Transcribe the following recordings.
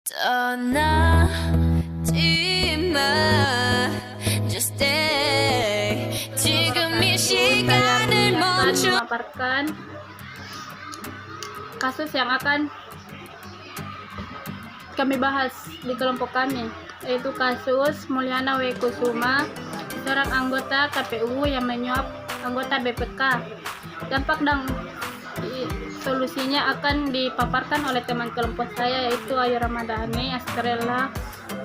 떠나지 마. Just stay. 지금 이 시간을 멈춰. Memaparkan kasus yang akan kami bahas di kelompok kami, yaitu kasus Mulyana W. Kusuma, seorang anggota KPU yang menyuap anggota BPK. Dampak dan solusinya akan dipaparkan oleh teman kelompok saya, yaitu Ayu Ramadhani, Askarela,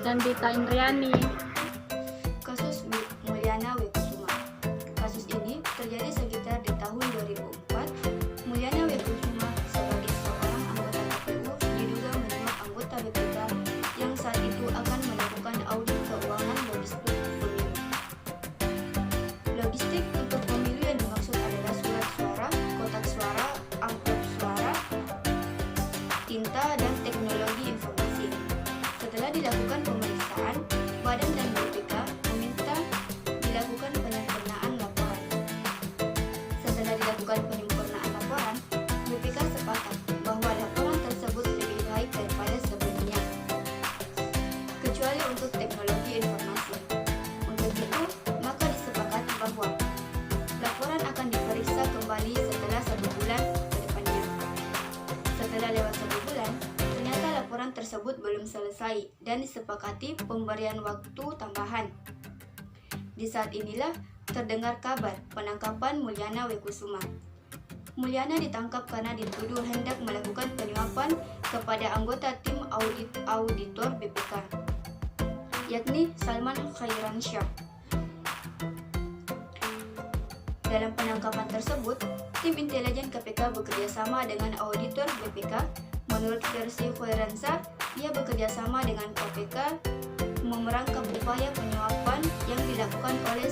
dan Dita Indriani. Kasus Mulyana W. Kusuma. Kasus ini terjadi sekitar di tahun 2004. Mulyana W. Kusuma sebagai seorang anggota KPU diduga menyuap anggota BPK yang saat itu akan melakukan audit keuangan logistik pemilu. Logistik untuk pemilu yang dimaksud adalah surat suara, kotak suara, amplop suara, tinta, dan teknologi informasi. Setelah dilakukan pemeriksaan, Badan dan BPK meminta dilakukan penyempurnaan laporan. Setelah dilakukan penyempurnaan laporan, BPK sepakat bahwa laporan tersebut lebih baik daripada sebelumnya, kecuali untuk teknologi informasi. Untuk itu, maka disepakati bahwa laporan akan diperiksa kembali setelah 1 bulan ke depannya. Setelah lewat 1 bulan, ternyata laporan tersebut belum selesai dan disepakati pemberian waktu tambahan. Di saat inilah terdengar kabar penangkapan Mulyana W. Kusuma. Mulyana ditangkap karena dituduh hendak melakukan penyuapan kepada anggota tim auditor BPK, yakni Salman Khairansyah. Dalam penangkapan tersebut, tim intelijen KPK bekerjasama dengan auditor BPK. Menurut versi Khairansyah, ia bekerjasama dengan KPK memerangkap upaya penyuapan yang dilakukan oleh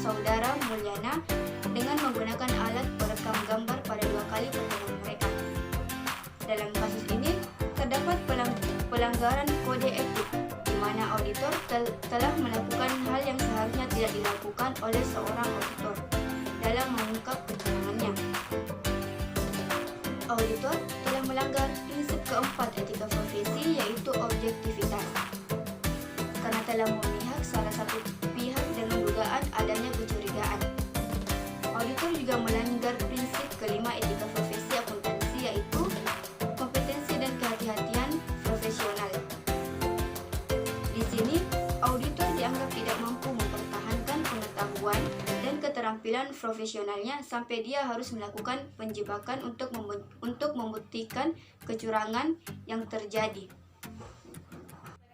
saudara Mulyana dengan menggunakan alat perekam gambar pada 2 kali pertemuan mereka. Dalam kasus ini, terdapat pelanggaran kode etik, di mana auditor telah melakukan hal yang seharusnya tidak dilakukan oleh seorang auditor dalam mengungkap kecurangannya. Auditor telah melanggar prinsip keempat etika profesi, yaitu objektivitas, karena telah memihak salah satu pihak dengan dugaan adanya kecurigaan. Auditor juga melanggar prinsip kelima etika profesi akuntansi, yaitu kompetensi dan kehati-hatian profesional. Di sini, auditor dianggap tidak mampu mempertahankan pengetahuan dan keterampilan profesionalnya sampai dia harus melakukan penjebakan untuk membuktikan kecurangan yang terjadi.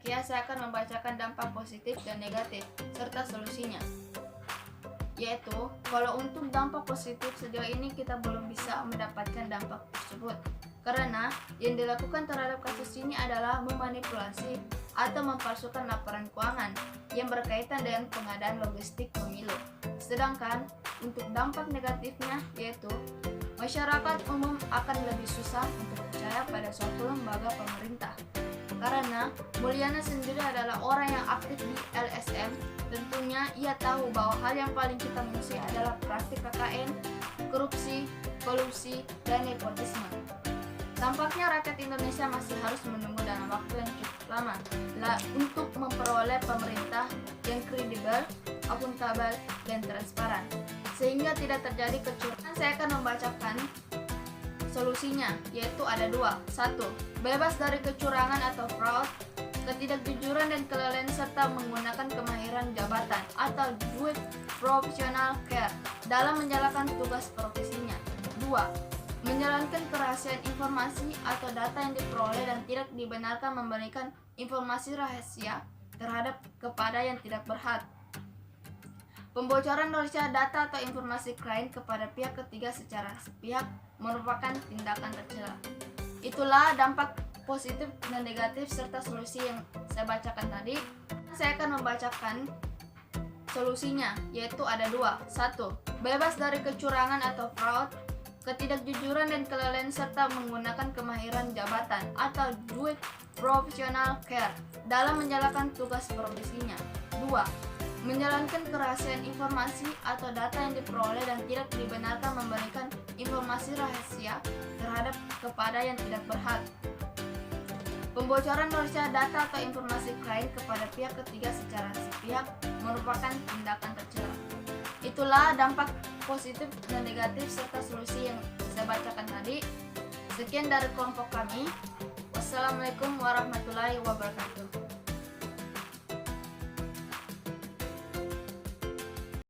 Saya akan membacakan dampak positif dan negatif serta solusinya. Yaitu, kalau untuk dampak positif sejauh ini kita belum bisa mendapatkan dampak tersebut, karena yang dilakukan terhadap kasus ini adalah memanipulasi atau mempalsukan laporan keuangan yang berkaitan dengan pengadaan logistik pemilu. Sedangkan untuk dampak negatifnya, yaitu masyarakat umum akan lebih susah untuk percaya pada suatu lembaga pemerintah, karena Mulyana sendiri adalah orang yang aktif di LSM. Tentunya ia tahu bahwa hal yang paling kita musuhi adalah praktik KKN, korupsi, kolusi, dan nepotisme. Tampaknya rakyat Indonesia masih harus menunggu dalam waktu yang cukup lama untuk memperoleh pemerintah yang kredibel, akuntabel, dan transparan, sehingga tidak terjadi kecurangan. Saya akan membacakan solusinya, yaitu ada 2. 1. Bebas dari kecurangan atau fraud, ketidakjujuran dan kelalaian serta menggunakan kemahiran jabatan atau duit profesional care dalam menjalankan tugas profesinya. 2. Menjalankan kerahasiaan informasi atau data yang diperoleh dan tidak dibenarkan memberikan informasi rahasia terhadap kepada yang tidak berhak. Pembocoran rahasia data atau informasi klien kepada pihak ketiga secara sepihak merupakan tindakan tercela. Itulah dampak positif dan negatif serta solusi yang saya bacakan tadi. Saya akan membacakan solusinya, yaitu ada 2. 1. Bebas dari kecurangan atau fraud, ketidakjujuran dan kelalaian serta menggunakan kemahiran jabatan atau duit profesional care dalam menjalankan tugas profesinya. 2. Menjalankan kerahasiaan informasi atau data yang diperoleh dan tidak dibenarkan memberikan informasi rahasia terhadap kepada yang tidak berhak. Pembocoran rahasia data atau informasi klien kepada pihak ketiga secara sepihak merupakan tindakan tercela. Itulah dampak positif dan negatif serta solusi yang saya bacakan tadi. Sekian dari kelompok kami. Wassalamualaikum warahmatullahi wabarakatuh.